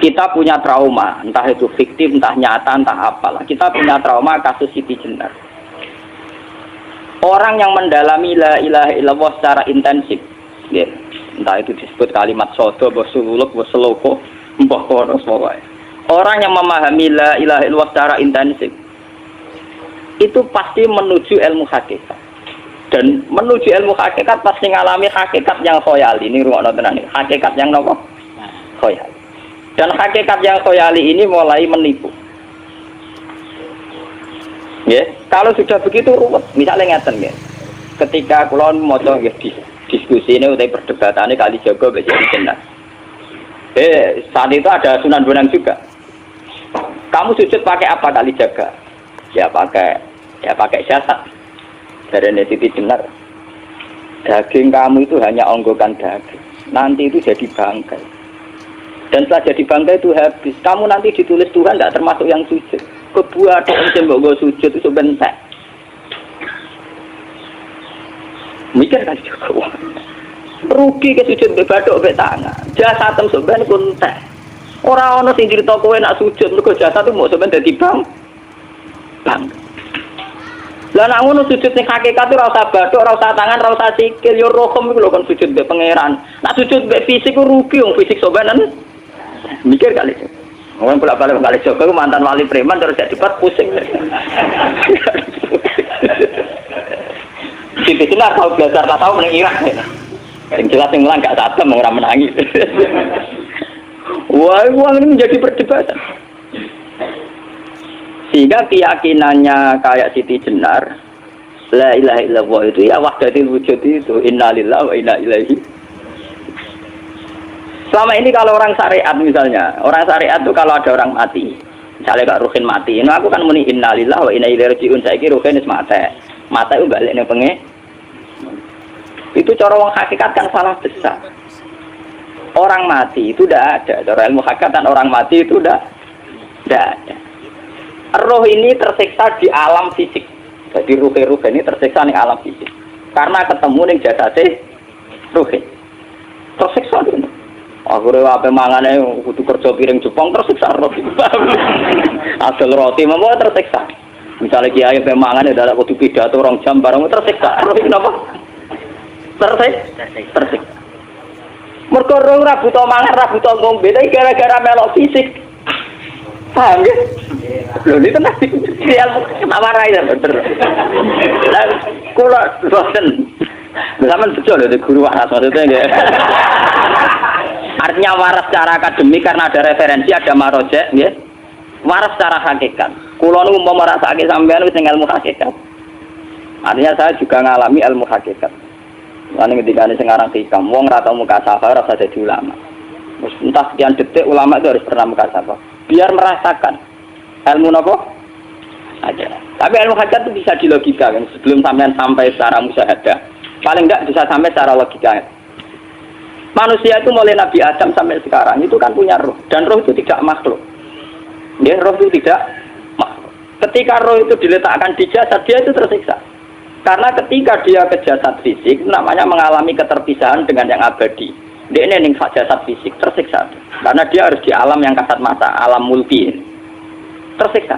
kita punya trauma, entah itu fiktif, entah nyata, entah apalah. Kita punya trauma kasus Siti Jenar. Orang yang mendalami la ilaha illallah secara intensif, ya, entah itu disebut kalimat sodo, bosululuk, boseloko, mbah kono semua. Orang yang memahami la ilaha illallah secara intensif, itu pasti menuju ilmu hakikat. Dan menuju ilmu hakikat pasti ngalami hakikat yang khoyali. Ini ruang nonton ini, hakikat yang nopo khoyali. Dan hakikat yang khoyali ini mulai menipu. Ya, kalau sudah begitu ruwet, misalnya ngeten ya. Ketika kula maca nggih diskusi ini utai perdebatannya kali jago mbek Siti Jenar. Saat itu ada Sunan Bonang juga. Kamu sujud pakai apa kali jaga? Ya pakai jasad. Dari Siti Jenar. Daging kamu itu hanya onggokan daging. Nanti itu jadi bangkai. Dan setelah jadi bangkai itu habis. Kamu nanti ditulis Tuhan tidak termasuk yang sujud. Kebuat yang mbok sujud itu bentek. Mikir kan juga. Rugi ke sujud mbek bathuk mbek tangan. Jasad sampeyan pun entek. Ora ana sing crita kowe nak sujud mergo jasad itu mau sampeyan dadi bang. Lah nek ngono sujud sing hakikat ora usah bathuk, ora usah tangan, ora usah sikil, yo rohem iku lho kon sujud mbek pangeran. Nak sujud mbek fisik ku rugi wong fisik sampeyan. Mikir kali. Orang bolak-balik kali Joko mantan wali preman terus jadi pusing. Siti Jenar tahu belajar tak tahu menang Irak. Yang jelas yang lang gak satem orang menangis. Wah, uang ini menjadi perdebatan. Sehingga keyakinannya kayak Siti Jenar, la ilaha illallah itu ya wahdatul wujud itu innalillahi wa inna ilaihi. Selama ini kalau orang syariat misalnya, orang syariat itu kalau ada orang mati, misalnya Kak Ruhin mati, ini aku kan muni innalillahi wa inna ilaihi raji'un, saiki Ruhin wis mati. Mati itu balik ning penge. Itu cara wong hakikat kan salah besar. Orang mati itu tidak ada, cara ilmu hakikat dan orang mati itu tidak ada. Roh ini tersiksa di alam fisik. Jadi ruh ini tersiksa di alam fisik. Karena ketemu ning jasate ruh. Tersiksa itu. Akhirnya apa mangane kudu kerja piring Jepang tersiksa roh. Asal roti mau tersiksa. Misalnya kiai pemangan ada kudu pidato 2 jam bareng tersiksa. Roh kenapa? Tersiksa. Mergo roh ora butuh mangan, ora butuh ngombe, tapi gara-gara melok fisik. Paham ya? Lho ini tenang kenapa rai ya bener. Lah kula boten. Zaman betul lho guru waras maksudnya nggih. Artinya waras secara akademik karena ada referensi, ada marojek, ya. Waras secara hakikat. Kulo nu umpama rasake sampean wis ilmu hakikat. Artinya saya juga ngalami ilmu hakikat. Lan ketika ini sekarang hikam, wong ra tau muka safar rasa jadi ulama. Terus entah sekian detik ulama itu harus pernah muka safar. Biar merasakan ilmu nopo aja. Tapi ilmu hakikat itu bisa dilogikakan sebelum sampai secara musyahadah. Paling enggak bisa sampai secara logika. Manusia itu mulai Nabi Adam sampai sekarang itu kan punya roh, dan roh itu tidak makhluk. Ya, roh itu tidak makhluk. Ketika roh itu diletakkan di jasad, dia itu tersiksa. Karena ketika dia ke jasad fisik, namanya mengalami keterpisahan dengan yang abadi. Dia ini jasad fisik tersiksa. Karena dia harus di alam yang kasat mata, alam mulki. Tersiksa.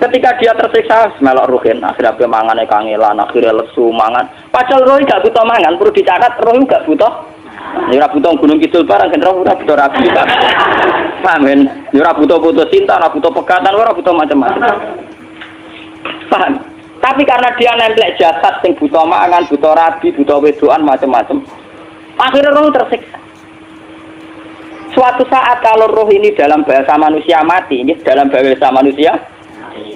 Ketika dia tersiksa, melok ruhin, akhirnya dia mangannya kangelan, akhirnya lesu mangan. Padahal roh gak butuh mangan, perlu dicatat roh gak butuh. Ora butuh gunung kidul barang kan ora butuh rapi. Paham kan? Ora butuh putus cinta, ora butuh pegatan, ora butuh macam-macam. Paham? Tapi karena dia nempel jasad sing butuh mangan, butuh rabi, butuh wedoan macam-macam. Akhirnya roh tersiksa. Suatu saat kalau roh ini dalam bahasa manusia mati, ini dalam bahasa manusia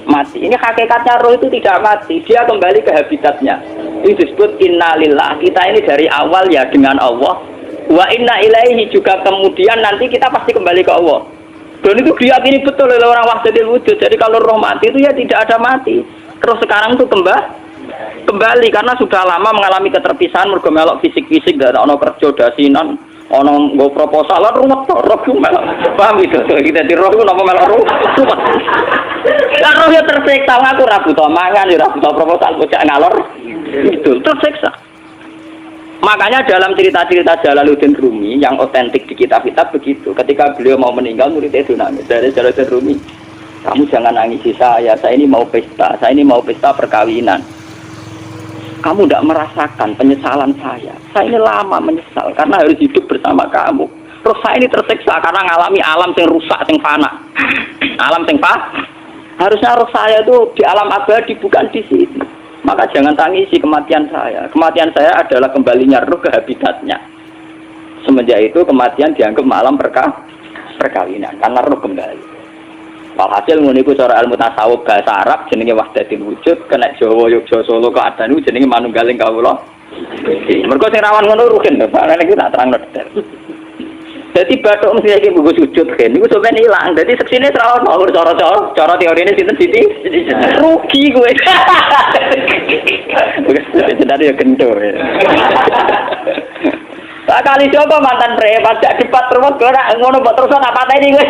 mati. Ini hakikatnya roh itu tidak mati, dia kembali ke habitatnya. Ini disebut innalillah. Kita ini dari awal ya dengan Allah. Wa inna ilaihi juga kemudian nanti kita pasti kembali ke Allah. Dan itu diyakini betul oleh orang wahdatul wujud. Jadi kalau roh mati itu ya tidak ada mati. Terus sekarang itu kembali karena sudah lama mengalami keterpisahan mergo melok fisik-fisik dan ono kerja dasinan, ono nggo proposal ruwet roh melok. Paham itu? Kita di roh itu napa melok roh? Lah roh ya tersiksa, aku ora butuh mangan, ora butuh proposal, bocah ngalor. Itu tersiksa. Makanya dalam cerita-cerita Jalaluddin Rumi yang otentik kitab-kitab begitu. Ketika beliau mau meninggal, muridnya itu nangis. Dari Jalaluddin Rumi, kamu jangan nangisi saya ini mau pesta, saya ini mau pesta perkawinan. Kamu tidak merasakan penyesalan saya ini lama menyesal, karena harus hidup bersama kamu. Terus saya ini tersiksa karena ngalami alam yang rusak, yang fana. Alam yang fana. Harusnya roh saya itu di alam abadi, bukan di sini. Maka jangan tangisi kematian saya. Kematian saya adalah kembalinya roh ke habitatnya. Semenjak itu kematian dianggap malam perkawinan karena roh kembali. Walhasil ngono iku cara ilmu tasawuf bahasa Arab jenenge wahdatul wujud, kena Jawa Yogyakarta Solo keadaan iku jenenge manunggaling kawula. Mergo sing rawan ngono rugen lho, Pak. Nek tak terangno detail. Dadi bathuk mesti iki buku sujud kan niku sampeyan ilang. Dadi seksine ora ono cara teorine sinten Siti rugi kowe. Wis jenenge ya kentur. Kali coba mantan preman jak debat terus ngono mbok terus tak pateni kowe.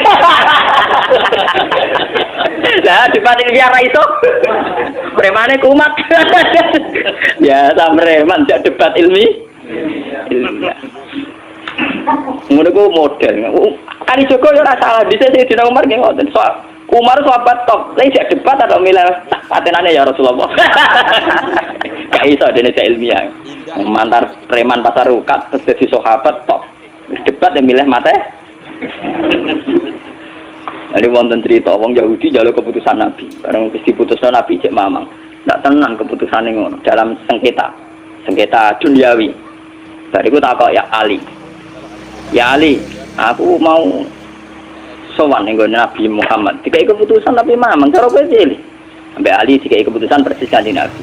Lah debat iki biar iso. Premane kumat. Ya samreman jak debat ilmi. Ngono ku model. Kali Joko yo ora salah, bisa Sayyidina Umar nggih ngoten. Umar sahabat top, lha jak debat atau milih patenane ya Rasulullah. Gak iso dene ilmiah. Mantar preman pasar rukat terus jadi sahabat top. Debat yang milih mate. Ada wonten cerita wong Yahudi njaluk keputusan Nabi. Bareng wis diputusno Nabi cek mamang. Ndak tenang keputusane ngono dalam sengketa duniawi. Bariku takok ya Ali. Ya Ali, aku mau sowan ning Nabi Muhammad. Dikai keputusan tapi mamang cara kowe pilih. Sampai Ali dikai keputusan persis kanjeng Nabi.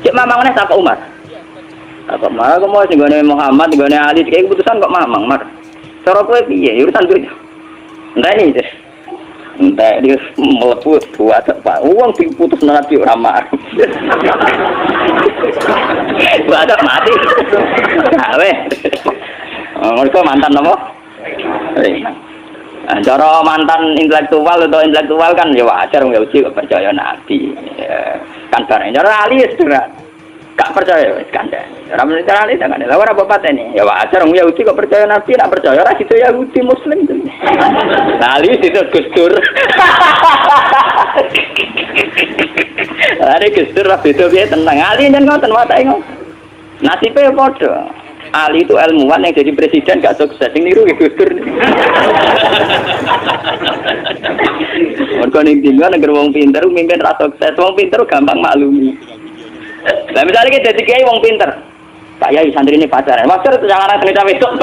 Cek mamang meneh takok Umar. Apa malah aku mau singgone Muhammad, singgone Ali, kayak keputusan kok mamang, Mar. Cara kowe piye? Urusan duit. Enteni deh. Entah dia melepuh buat apa? Uang diputus Nabi ora mar. Buat mati. Gawe. Mereka mantan apa? Cara mantan intelektual kan ya wajar wong Yahudi kok percaya Nabi. Kan bareng cara Ali sedera. Gak percaya wis kandhane. Ora mesti ali jangan. Lah ora apa patene. Ya wajar wong Yahudi kok percaya Nabi, nek percaya ora gitu Yahudi Muslim. Lah ali itu Gus Dur. Are Gus Dur ra beda piye tenang. Ali nyen ngoten watake ngoten. Nasibe padha. Ali itu ilmuwan yang jadi presiden gak sukses. Sing niru Gus Dur. Mergo ning tinggal negara wong pinter mimpin ra sukses. Wong pinter gampang maklumi. Lah misalnya kita jadi kiai wong pinter, Pak Yai santri ini pacaran, maksud itu jangan ada cerita besok.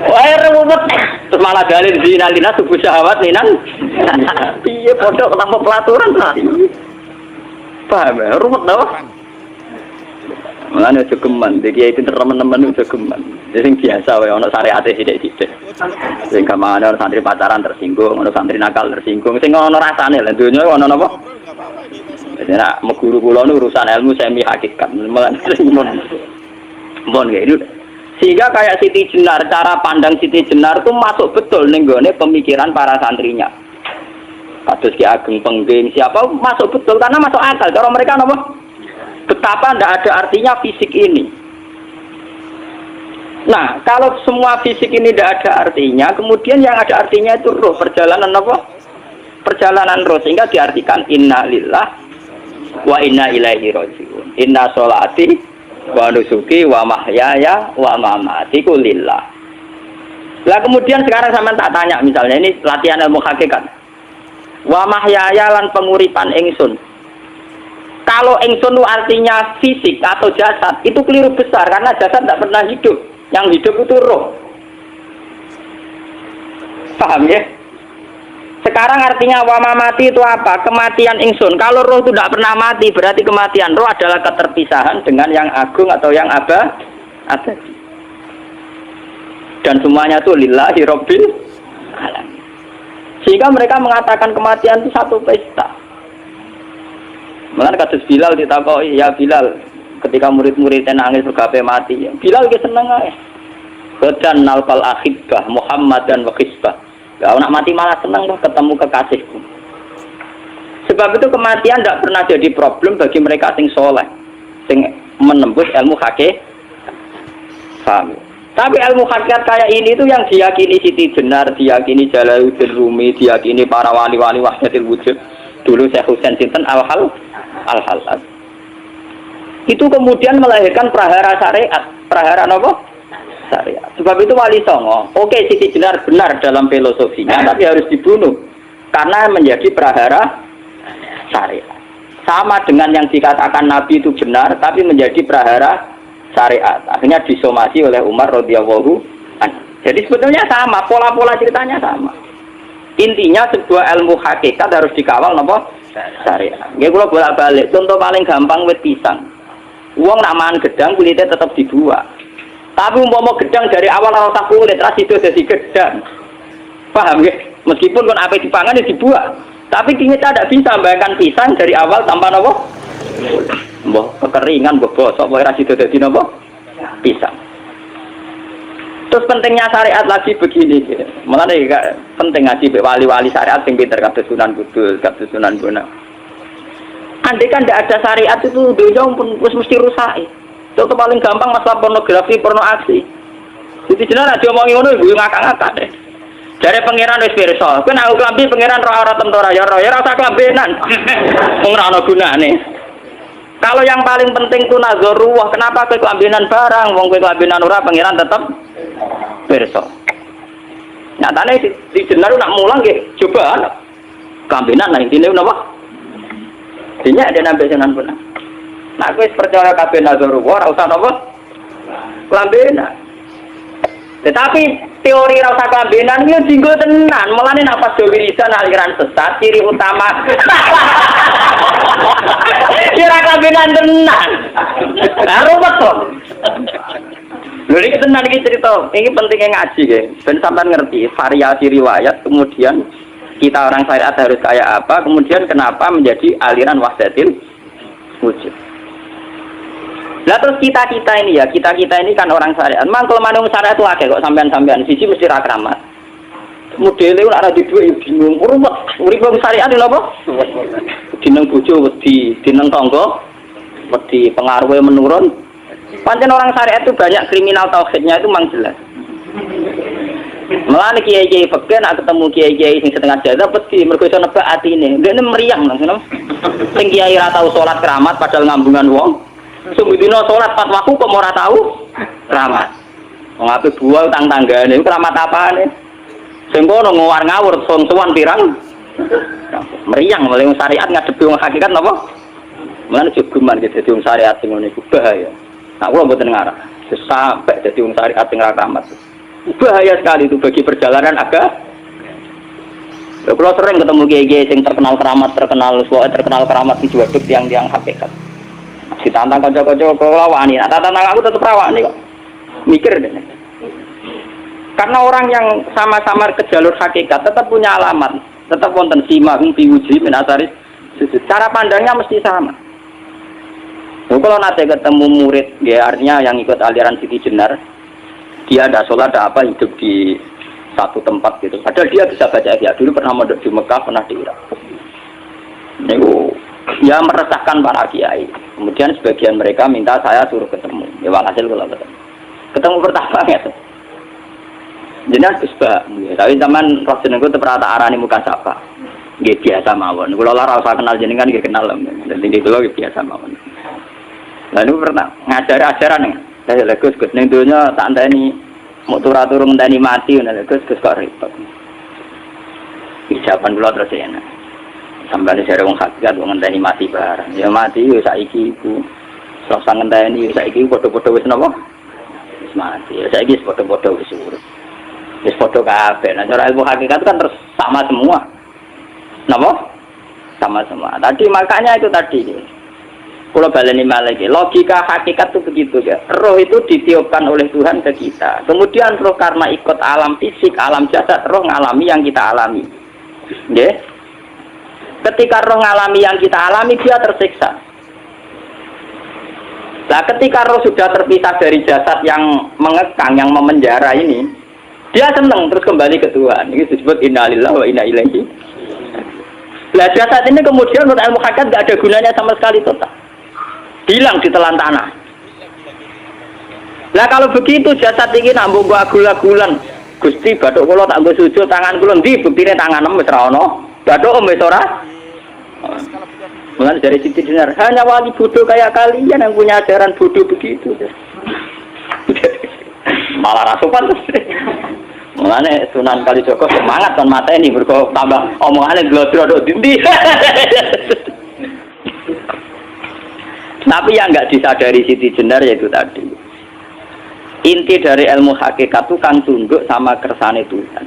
Wah ruwet, terus malah dalil zinalina subuh syahwat ninan. Iya pondok tanpa pelaturan lah. Paham ya, ruwet dah. Malah aja geman, jadi itu teman-teman aja geman. Jadi biasa, ono syariat sidik-sidik. Sing kamane ono santri pacaran tersinggung, ono santri nakal tersinggung, sing ono rasane lha dunya ono napa? Jadi nak meguru kula nu urusan ilmu semi hakikat. Mon gitu. Sehingga kayak Siti Jenar, cara pandang Siti Jenar itu masuk betul ning gone pemikiran para santrinya. Kados Ki Ageng Pengging siapa masuk betul karena masuk akal. Cara mereka napa? Betapa tidak ada artinya fisik ini. Nah, kalau semua fisik ini tidak ada artinya, kemudian yang ada artinya itu roh, perjalanan apa? Perjalanan roh, sehingga diartikan inna lillah wa inna ilaihi raji'un. Inna sholati wa nusuki wa mahyaya wa mamati lillah. Lah kemudian sekarang sampean tak tanya misalnya ini latihan ilmu hakikat. Wa mahyaya lan penguripan ingsun. Kalau ingsun itu artinya fisik atau jasad, itu keliru besar karena jasad tidak pernah hidup. Yang hidup itu roh. Paham ya? Sekarang artinya wama mati itu apa? Kematian ingsun. Kalau roh itu tidak pernah mati, berarti kematian roh adalah keterpisahan dengan yang agung atau yang abadi. Dan semuanya itu lillahi rabbil alamin. Sehingga mereka mengatakan kematian itu satu pesta. Mulane kados Bilal ditakoki, ya Bilal, ketika murid-muridnya nangis bergape mati, Bilal ki seneng ae. Badan nalfal akhibah Muhammad dan wakisbah. Kalau nak mati malah senang loh ketemu kekasihku. Sebab itu kematian tidak pernah jadi problem bagi mereka sing soleh, sing menembus ilmu hakikat. Paham? Tapi ilmu hakikat kayak ini itu yang diyakini Siti Jenar, diyakini Jalaluddin Rumi, diyakini para wali-wali wahdatul wujud. Dulu Syekh Husain sinten Al-Halal. Itu kemudian melahirkan prahara syariat. Prahara apa? Syariat. Sebab itu Wali Songo, oke Siti Jenar benar dalam filosofinya, tapi harus dibunuh karena menjadi prahara syariat. Sama dengan yang dikatakan Nabi itu benar, tapi menjadi prahara syariat. Akhirnya disomasi oleh Umar radhiyallahu anhu. Jadi sebetulnya sama, pola-pola ceritanya sama. Intinya sebuah ilmu hakikat harus dikawal napa? Syariat. Nggih kula bolak-balik. Contoh paling gampang wit pisang. Wong nak mangan gedang kulitnya tetap dibuat. Tapi umpama gedang dari awal ora usah kulit, ra sido dadi gedang. Paham nggih? Meskipun kon ape dipangan ya dibuat. Tapi kita tidak bisa bayangkan pisang dari awal tanpa napa? Mbah kekeringan, mbah bosok, mbah ra sido dadi napa? Pisang. Terus pentingnya syariat lagi begini, malah penting ngaji wali-wali syariat yang pinter kados Sunan Kudus, kados Sunan Bonang. Andai kan tidak ada syariat itu dunia pun mesti rusak. Contoh paling gampang masalah pornografi, porno aksi. Jadi jenar aja omongi ngono ibu ngakak-ngakak deh. Dari pangeran wis pirsa, kowe nek klambi pangeran ora tentora ya rasa klambenan. Wong ora ana gunane. Kalau yang paling penting itu nazarullah, kenapa kowe klambenan barang, wong kowe klambenan ora pangeran tetep pirsa. Nyatane di jenar nak mulang nggih coba klambenan nah intine napa? Dinya ada nabi Sunan Bonang. Nah, kowe percaya kabeh nazarullah ora usah napa? Klambenan. Tetapi teori ora usah klambenan iki dinggo tenan. Mulane nek pas wiridan aliran sesat ciri utama. Kira klambenan tenan. Lah ruwet to. Lha iki tenan iki cerita. Iki pentingnya ngaji nggih. Ben sampean ngerti variasi riwayat kemudian kita orang syariat harus kayak apa, kemudian kenapa menjadi aliran wahdatul wujud. Lah terus kita ini ya, kita ini kan orang syariat. Mang kalau manung syariat itu akeh kok sampean-sampean siji mesti ra kramat. Modele ora di dhuwit ya bingung. Urip wong syariat lho apa? Dineng bojo wedi, dineng tangga wedi, pengaruhe menurun. Pancen orang syariat itu banyak kriminal tauhidnya itu mang jelas. Mulane kiai-kiai fikih nek ketemu kiai-kiai sing setengah jadah wedi mergo iso nebak atine. Ndekne meriang langsung. Sing kiai ra tau salat keramat padahal ngambungan wong. Sumudina salat pas waktu kok ora tau keramat. Wong ape buah utang tanggane iku keramat apane? Sing kono ngawur-ngawur sowan pirang. Meriang mulai syariat ngadepi wong hakikat napa? Mulane jogeman dadi wong syariat sing ngene iku bahaya. Nah kula mboten ngarah. Sampai dadi wong syariat sing ra keramat. Bahaya sekali itu bagi perjalanan agak. Kalau sering ketemu kiai-kiai yang terkenal keramat di dua duk tiang hakikat. Si tantang kocok-kocok kalau wani, nah tantang aku tetap rawani kok. Mikir deh. Karena orang yang sama-sama ke jalur hakikat tetap punya alamat, tetap wonten sima diuji menasari. Cara pandangnya mesti sama. Kalau nanti ketemu murid, ya artinya yang ikut aliran Siti Jenar. Dia ada sholat, ada apa, hidup di satu tempat gitu. Padahal dia bisa baca Ihya. Dulu pernah mondok di Mekah, pernah di Irak. Itu ya meresahkan para kiai. Kemudian sebagian mereka minta saya suruh ketemu. Ya walhasil kalau ketemu pertama gitu. Jelas Gusbah. Tapi zaman roh jenengku terperata arani muka sapa. Nggih biasa mawon. Kula ora usah kenal jenengan nggih kenal. Dadi kula biasa mawon. Lalu pernah ngajar ajaran saya Gus ning donya tak enteni mau turu ngenteni mati ngono Gus kok repot. Ijaban kula terus enak. Sampai sare wong hakikat wong ngenteni mati bareng. Ya mati yo saiki iku. Selasa ngenteni saiki padha-padha wis napa? Wis mati. Ya saiki wis padha-padha wis urip. Wis padha kabeh. Nah cara ilmu hakikat kan terus sama semua. Napa? Sama semua. Tadi makanya itu tadi. Kalau baleni malagi, logika hakikat itu begitu ya. Roh itu ditiupkan oleh Tuhan ke kita. Kemudian roh karena ikut alam fisik, alam jasad, roh ngalami yang kita alami. Ya. Ketika roh ngalami yang kita alami, dia tersiksa. Nah, ketika roh sudah terpisah dari jasad yang mengekang, yang memenjara ini, dia senang terus kembali ke Tuhan. Ini disebut inna lillahi wa inna ilaihi. Nah, jasad ini kemudian menurut ilmu hakikat tidak ada gunanya sama sekali total. Hilang di telan tanah. Lah kalau begitu jasad iki nak mbok agul-agulan. Gusti bathuk kula tak nggo sujud tangan kula ndi buktine tanganem wis ra ono. Bathuk wis ora. Mulai dari Siti Jenar, hanya wali bodoh kayak kalian yang punya ajaran bodoh begitu. Malah rasupan terus. Mulane Sunan Kalijaga semangat kan mata ini berko tambah omongane glodro dindi. Tapi yang enggak disadari Siti Jenar yaitu tadi. Inti dari ilmu hakikat itu kan tunduk sama kersane Tuhan.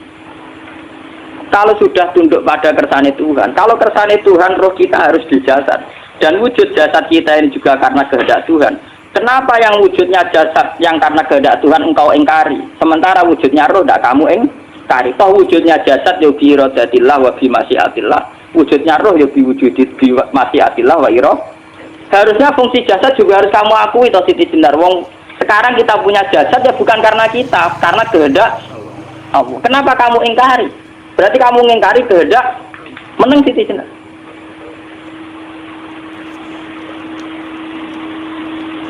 Kalau sudah tunduk pada kersane Tuhan, kalau kersane Tuhan roh kita harus di jasad. Dan wujud jasad kita ini juga karena kehendak Tuhan. Kenapa yang wujudnya jasad yang karena kehendak Tuhan engkau ingkari? Sementara wujudnya roh tidak kamu ingkari. Toh wujudnya jasad ya bi iradatillah wa bi masyiatillah. Wujudnya roh ya bi wujudit bi masyiatillah wa iroh. Harusnya fungsi jasad juga harus kamu akui toh Siti Jenar. Wong sekarang kita punya jasad ya bukan karena kita, karena kehendak Allah. Kenapa kamu ingkari? Berarti kamu ingkari kehendak meneng Siti Jenar.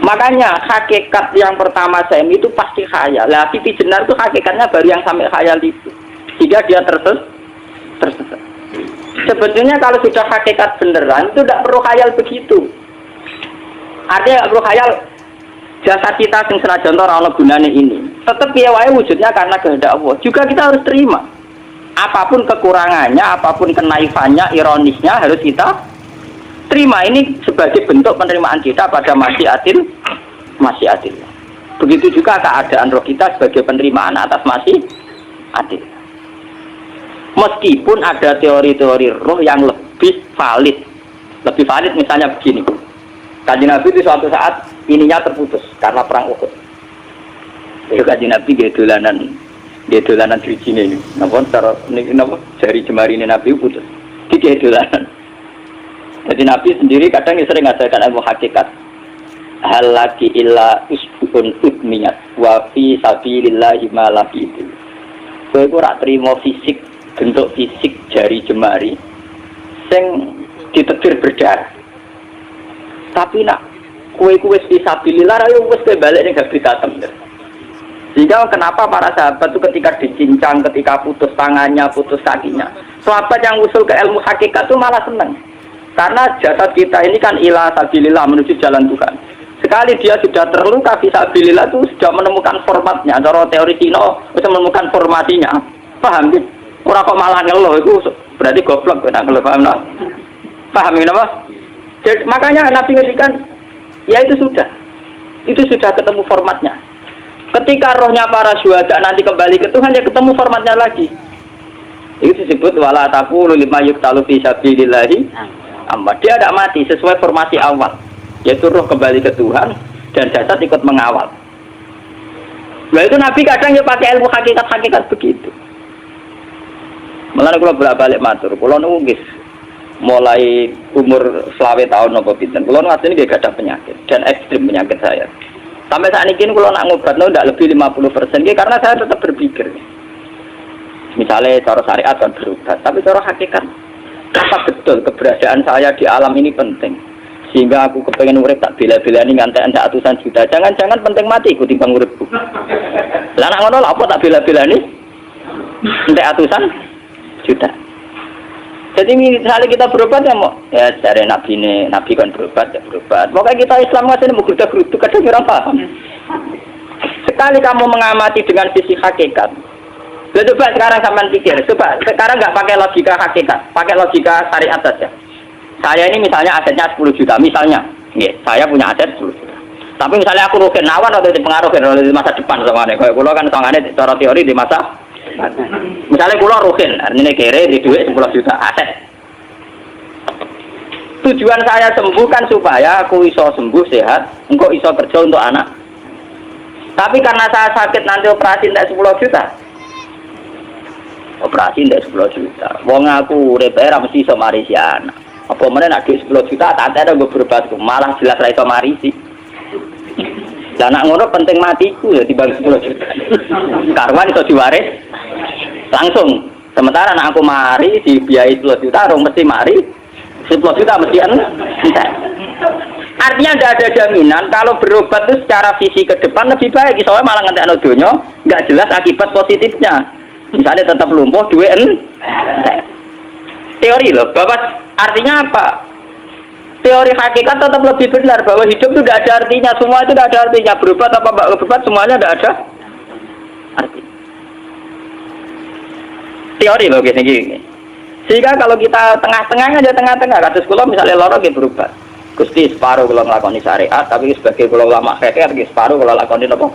Makanya hakikat yang pertama saya itu pasti khayal. Lah Siti Jenar itu hakikatnya baru yang sampai khayal itu. Sehingga dia tersesat. Sebetulnya kalau sudah hakikat beneran itu tidak perlu khayal begitu. Artinya tidak perlu khayal jasad kita yang senajan ora ana gunane ini. Tetap piye wae wujudnya karena kehendak Allah. Juga kita harus terima. Apapun kekurangannya, apapun kenaifannya, ironisnya harus kita terima. Ini sebagai bentuk penerimaan kita pada masyiatil. Begitu juga keadaan roh kita sebagai penerimaan atas masyiatil. Meskipun ada teori-teori roh yang lebih valid. Lebih valid misalnya begini. Kanjeng Nabi itu suatu saat ininya terputus karena perang Uhud. Itu Kanjeng Nabi dia dolanan dirijine ini. Napa cara niki napa jari jemari ini Nabi putus. Dia dolanan. Jadi Nabi sendiri kadang sering ngajarkan ilmu hakikat. Hal laki illa usbun udmiyat wa fi sabilillahi ma laqitu. Kowe ora trimo fisik, bentuk fisik jari jemari sing ditetir berdarah. Tapi nak kue fisabilillah ayo wis balik ning habitat. Sehingga kenapa para sahabat itu ketika dicincang, ketika putus tangannya, putus kakinya, sahabat yang usul ke ilmu hakikat itu malah senang. Karena jasad kita ini kan ila sabilillah menuju jalan Tuhan. Sekali dia sudah terluka fisabilillah itu sudah menemukan formatnya. Cara teori Cina sudah menemukan formasinya. Paham gitu? Orang kok malah ngeluh itu berarti goblok kan ngeluh, paham tak? Paham ini apa? Jadi, makanya Nabi ngertikan, ya itu sudah ketemu formatnya. Ketika rohnya para syuhada nanti kembali ke Tuhan, ya ketemu formatnya lagi. Itu disebut wala taqulu lima yuqtalu fi sabilillahi amma. Dia tidak mati sesuai formasi awal, yaitu roh kembali ke Tuhan dan jasad ikut mengawal. Nah itu Nabi kadang ya pakai ilmu hakikat begitu. Mulane kula bolak-balik matur, kula nunggu mulai umur 20 tahun nopo pinten. Kula ngasih nggih gadah penyakit dan ekstrim penyakit saya. Sampai saat ini kula nak ngobatno ndak lebih 50% nggih karena saya tetap berpikir. Misalnya cara syariat kan berobat, tapi cara hakikat apa betul keberadaan saya di alam ini penting. Sehingga aku kepengen urip tak bela-belani ngantek atusan juta. Jangan-jangan penting mati ikuti bang uripku. Lah nak ngono lha apa tak bela-belani? Entek atusan juta. Jadi misalnya kita berobat ya mau ya cari nabi kan berobat ya berobat. Pokoknya kita Islam nggak sih mau geruduk kadang orang paham. Sekali kamu mengamati dengan sisi hakikat, coba sekarang sampean pikir, coba sekarang nggak pakai logika hakikat, pakai logika syariat saja. Saya ini misalnya asetnya 10 juta, misalnya, saya punya aset 10 juta. Tapi misalnya aku rugen awan atau dipengaruhi di masa depan sama nih, kalau kan soalnya cara teori di masa misalnya pulau rugen, artinya kere di duit 10 juta aset. Tujuan saya sembuh kan supaya aku iso sembuh sehat, engkau iso kerja untuk anak. Tapi karena saya sakit nanti operasi tidak 10 juta. Operasi tidak 10 juta. Wong aku repair mesti iso marisi anak. Apa mana nak duit 10 juta tak ada gue berobat malah jelas ra iso marisi. Lah nak ngono penting matiku ya dibagi 10 juta. Karwan iso diwaris langsung. Sementara anak aku mari dibiayai 10 juta, rong mesti mari 10 juta mesti entek. Artinya tidak ada jaminan kalau berobat itu secara visi ke depan lebih baik. Soalnya malah ngantek donya nggak jelas akibat positifnya. Misalnya tetap lumpuh, duit teori loh. Bahwa artinya apa? Teori hakikat tetap lebih benar bahwa hidup itu tidak ada artinya. Semua itu tidak ada artinya. Berobat apa mbak berobat semuanya tidak ada arti. Teori loh gini. Sehingga kalau kita tengah-tengah aja tengah-tengah, kados kula misalnya loro nggih berobat. Gusti separuh kula nglakoni syariat, tapi sebagai kula ulama fikih nggih separuh kula lakoni napa?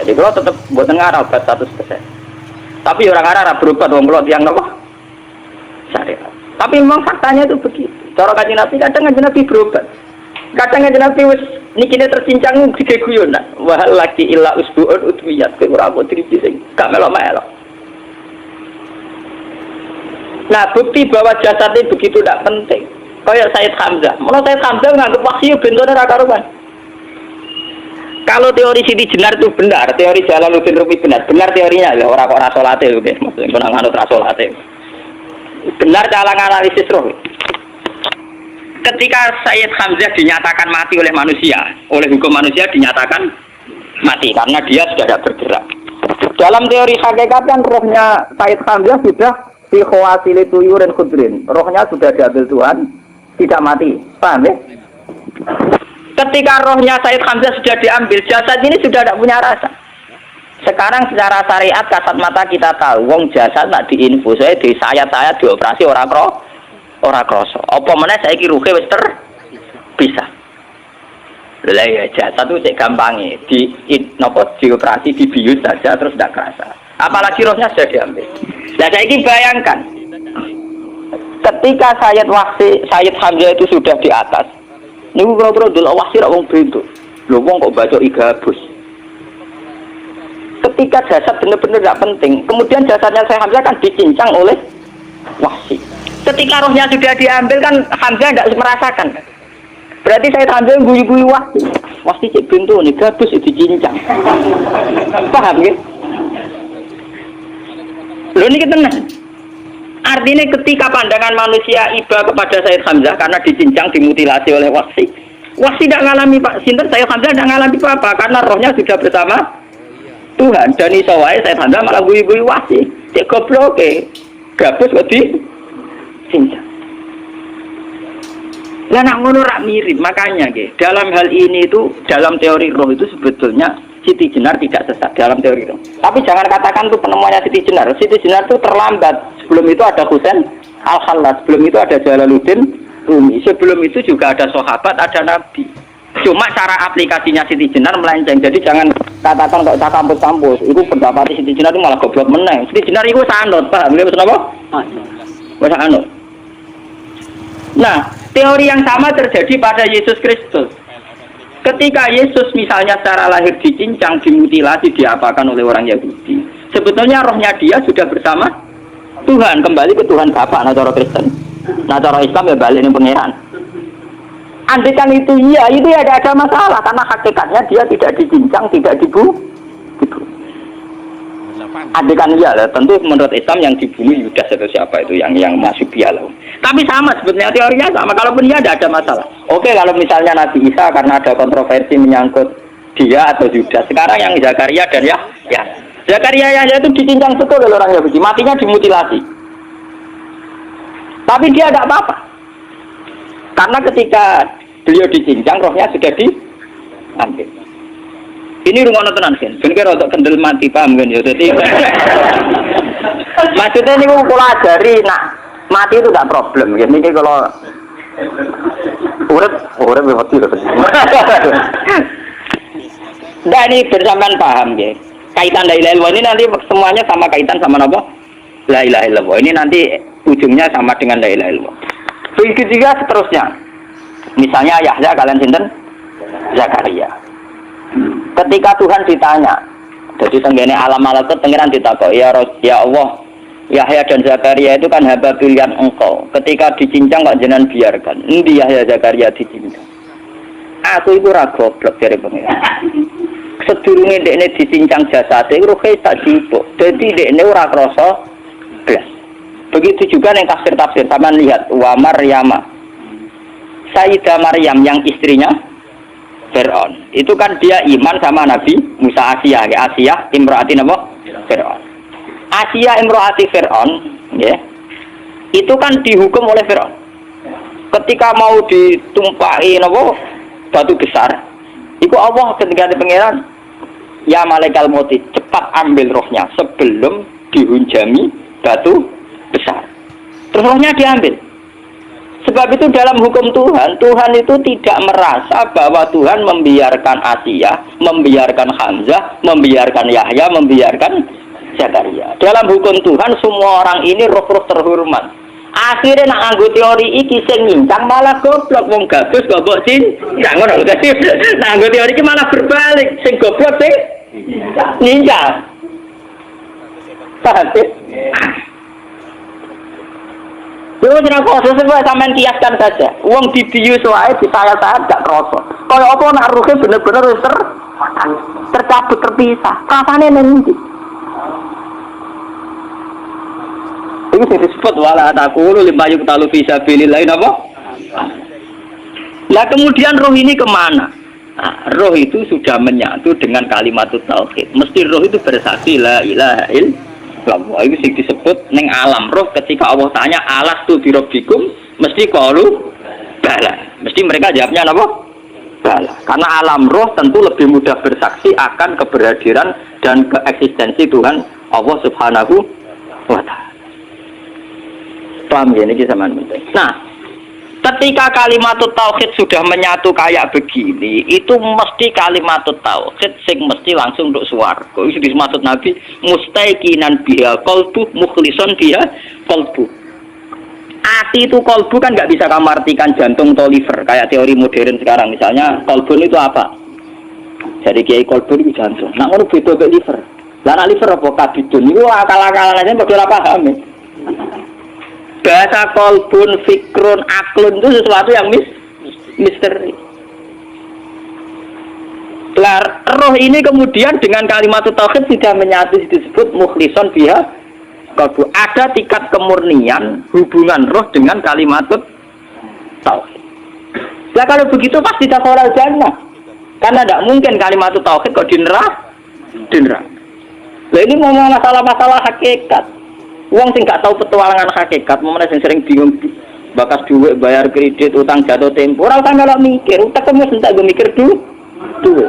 Jadi kula tetep mboten ngarah obat 100%. Tapi orang ngarah berobat wong kula tiyang napa? Syariat. Tapi memang faktanya itu begitu. Cara Kanjeng Nabi kadang Kanjeng Nabi berobat. Kadang Kanjeng Nabi wis nikine tercincang gede guyonan. Wahal laki illa usbu'un udwiyat kowe ora kok tripi sing gak melok-melok. Nah, bukti bahwa jasad ini begitu tidak penting. Kayak Sayyid Hamzah. Menurut Sayyid Hamzah nganggep wahyu bentuknya raka-rukan. Kalau teori Siti Jenar itu benar, teori Jalaluddin Rumi benar teorinya ya, orang kok rasolate oke, maksudnya kena nganut rasolate. Benar cara analisis roh. Ketika Sayyid Hamzah dinyatakan mati oleh manusia, oleh hukum manusia dinyatakan mati karena dia sudah tidak bergerak. Dalam teori hakikat kan rohnya Sayyid Hamzah sudah fi khawasili tuyurin khudrin. Rohnya sudah diambil Tuhan, tidak mati. Paham ya? Ketika rohnya Sayyid Hamzah sudah diambil, jasad ini sudah tidak punya rasa. Sekarang secara syariat kasat mata kita tahu, wong jasad nak diinfus, saya di sayat-sayat dioperasi orang kroso. Apa meneh saiki ruhe wis bisa. Lha ya jasad itu cek gampangnya dioperasi dibius saja terus tidak kerasa. Apalagi rohnya sudah diambil. Nah saiki bayangkan ketika Sayyid Hamzah itu sudah di atas. Niku kira-kira delok wahsi ra wong bentuk. Lho wong kok baca igabus. Ketika jasad benar-benar tidak penting, kemudian jasadnya Sayyid Hamzah kan dicincang oleh wahsi. Ketika rohnya sudah diambil kan Hamzah tidak merasakan. Berarti Sayyid Hamzah guyu-guyu wahsi. Wahsi cek bentuk nih gabus dicincang. Paham ya? Lho niki tenan. Artinya ketika pandangan manusia iba kepada Sayyid Hamzah karena dicincang, dimutilasi oleh wahsi. Wahsi tidak mengalami Pak Sinter, Sayyid Hamzah tidak mengalami apa-apa karena rohnya sudah bersama Tuhan. Dan iso wae Sayyid Hamzah malah guyu-guyu wahsi. Cek goblok gabus kok dicincang. Lah nak ngono rak mirip, makanya dalam hal ini itu dalam teori roh itu sebetulnya Siti Jenar tidak sesat dalam teori roh. Tapi jangan katakan itu penemuannya Siti Jenar. Siti Jenar itu terlambat. Sebelum itu ada Husain Al-Khallas, sebelum itu ada Jalaluddin Rumi, sebelum itu juga ada sahabat, ada nabi. Cuma cara aplikasinya Siti Jenar melenceng. Jadi jangan katakan kok tak kampus-kampus. Itu pendapat Siti Jenar itu malah goblok meneng. Siti Jenar itu sanut, paham? Beliau kenapa? Wes anut. Nah, teori yang sama terjadi pada Yesus Kristus. Ketika Yesus misalnya secara lahir dicincang, dimutilasi, diapakan oleh orang Yahudi, sebetulnya rohnya dia sudah bersama Tuhan, kembali ke Tuhan Bapa. Nah cara Kristen, nah cara Islam ya balik ke pangeran. Andaikan itu iya, itu ya ada masalah karena hakikatnya dia tidak dicincang, tidak dibunuh. Andaikan iya, tentu menurut Islam yang dibunuh Yudas atau siapa itu yang masuk bialah. Tapi sama sebetulnya teorinya sama. Kalaupun iya ada masalah. Oke, kalau misalnya Nabi Isa karena ada kontroversi menyangkut dia atau Yudas. Sekarang yang Zakaria dan ya Zakaria yang itu dicincang betul oleh orang Yahudi, matinya dimutilasi. Tapi dia tidak apa-apa. Karena ketika beliau dicincang, rohnya sudah diambil. Ini rungono tenan kan. Ben kira untuk kendel mati paham kan ya. Jadi maksudnya ini kula ajari nak mati itu tidak problem. Ini kalau urip mati lho. Nah ini bersamaan paham ya. Kaitan la ilaha illallah ini nanti semuanya sama kaitan sama apa? La ilaha illallah. Ini nanti ujungnya sama dengan la ilaha illallah. Begitu juga seterusnya. Misalnya Yahya kalian sinten? Zakaria. Ketika Tuhan ditanya, jadi tenggene alam malakut pengiran ditakok, ya Allah, Yahya dan Zakaria itu kan hamba pilihan engkau. Ketika dicincang kok jenengan biarkan. Endi Yahya Zakaria dicincang? Aku itu ra goblok dari pengiran. Sedurunge dekne dicincang jasate ruhe tak dipuk. Dadi dekne ora krasa blas. Begitu juga yang tafsir-tafsir sampean lihat wa Maryama Sayyidah Maryam yang istrinya Fir'aun. Itu kan dia iman sama Nabi Musa. Asiyah, ya Asiyah imro'ati napa? Fir'aun. Asiyah imro'ati Fir'aun, ya. Itu kan dihukum oleh Fir'aun. Ketika mau ditumpahi napa? Batu besar. Iku Allah ketika di pangeran, ya malaikat maut, cepat ambil rohnya sebelum dihunjami batu besar. Terus rohnya diambil. Sebab itu dalam hukum Tuhan, Tuhan itu tidak merasa bahwa Tuhan membiarkan Asiyah, membiarkan Hamzah, membiarkan Yahya, membiarkan Zakaria. Dalam hukum Tuhan semua orang ini roh-roh terhormat. Akhirnya nak anggo teori iki sing nyincang malah goblok, wong gabus goblok cincang ngono dadi. Nah anggo teori iki malah berbalik, sing goblok sing nyincang. Paham? Yo jeneng kok sesuai sampean kiaskan saja. Wong dibius wae disayat-sayat gak krasa. Kaya apa nak ruhe bener-bener wis tercabut terpisah. Rasane nang ndi? Ini disebut wala taqulu lima yuqtalu fi sabilillah napa? Lah kemudian roh ini kemana? Nah, roh itu sudah menyatu dengan kalimat tauhid. Mesti roh itu bersaksi la ilaha illallah. Itu sing disebut ning alam roh ketika Allah tanya alastu bi rabbikum, mesti qalu bala. Mesti mereka jawabnya apa? Bala. Karena alam roh tentu lebih mudah bersaksi akan keberhadiran dan keeksistensi Tuhan Allah Subhanahu wa taala. Paham ya ini sama penting. Nah, ketika kalimat tauhid sudah menyatu kayak begini, itu mesti kalimat tauhid sing mesti langsung untuk swarga. Itu dimaksud Nabi mustaiqinan biha qalbu mukhlishon biha qalbu. Ati itu qalbu kan nggak bisa kamu artikan jantung atau liver kayak teori modern sekarang. Misalnya qalbun itu apa? Jadi kiai qalbun itu jantung. Nah, ngono beda mek liver. Lah liver apa kabidun? Iku akal-akalan aja padha ora paham. Bahasa kolbun, fikrun, aklun itu sesuatu yang misteri. Roh ini kemudian dengan kalimat tauhid sudah menyatu, disebut mukhlishon biha qalbu. Ada tingkat kemurnian hubungan roh dengan kalimat tauhid. Nah kalau begitu pasti dakhalal jannah. Karena tidak mungkin kalimat tauhid kok dinera. Nah ini mau masalah-masalah hakikat. Uang sing gak tahu petualangan hakikat, momennya sing sering bingung bakas duit, bayar kredit, utang jatuh tempo. Orang kan kalau mikir, utang kamu sentak gue mikir dulu.